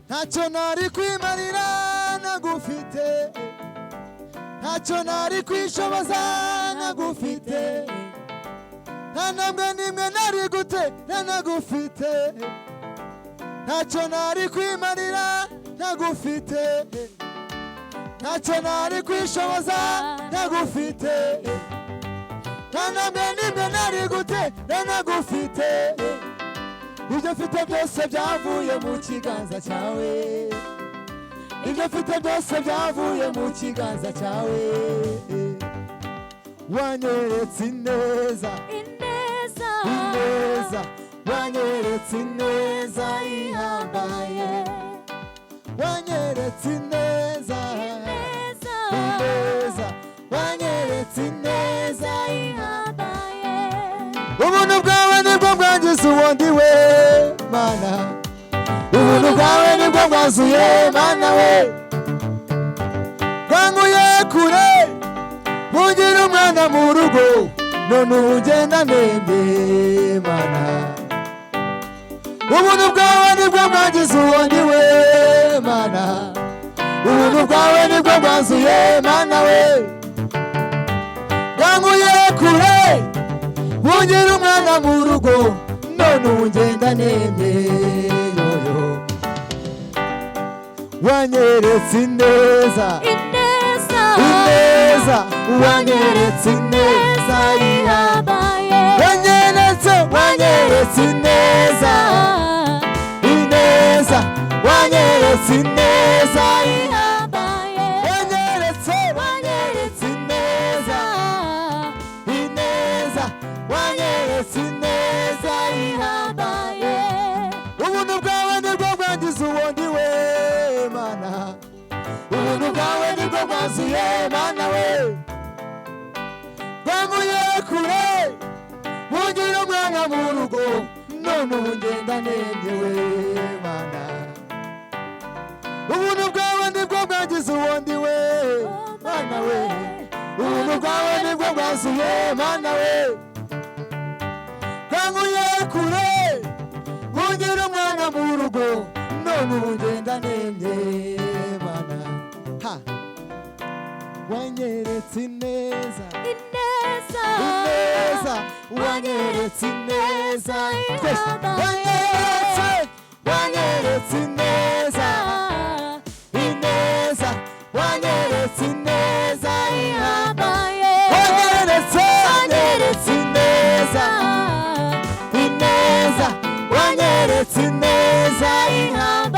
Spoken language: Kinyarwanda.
ntacyo nari kwimarira ntagufite, ntacyo nari kwishoboza ntagufite, nta ntambwe n'imwe nari gutera ntagufite, ntacyo nari kwimarira ntagufite, ntacyo nari kwishoboza ntagufite, nta ntambwe n'imwe nari gutera ntagufite. Ibyo mfite byose byavuye mu kiganza cyawe, ibyo mfite byose byavuye mu kiganza cyawe. Wanyeretse ineza, ineza, ineza, wanyeretse ineza ihambaye, wanyeretse ineza, ineza, ineza, wanyeretse ineza ihambaye. Ubuntu bwawe nibwo bwangiza uwundi we Mana, ubuntu bwawe nibwo bwazuye Mana we, bwanguye kure bungira umwana mu rugo, none ugenda ndembe Mana. Ubuntu bwawe nibwo bwangiza uwundi we Mana, ubuntu bwawe nibwo bwazuye Mana we, bwanguye kure bungira umwana mu rugo, none ugenda ndembe yoyo. Wanyeretse ineza, ineza, ineza, wanyeretse ineza ihambaye, wanyeretse, wanyeretse ineza, ineza, wanyeretse ineza ihambaye, wanyeretse, wanyeretse ineza, ineza, wanyeretse ineza ihambaye. Ubuntu bwawe nibwo bwangiza uwundi we Mana, ubuntu bwawe nibwo bwazuye Mana we, bwanguye kure bungira umwana mu rugo, none ubu ngenda ndembe we Mana. Ubuntu bwawe nibwo bwangiza uwundi we Mana we, ubuntu bwawe nibwo bwazuye Mana we, bwanguye kure bungira umwana mu rugo, none ubu ngenda ndembe Mana. Ha, wanyeretse ineza, ineza, ineza, wanyeretse ineza ihambaye, wanyeretse ineza, ineza, wanyeretse ineza ihambaye, wanyeretse, wanyeretse ineza, ineza, wanyeretse ineza ihambaye.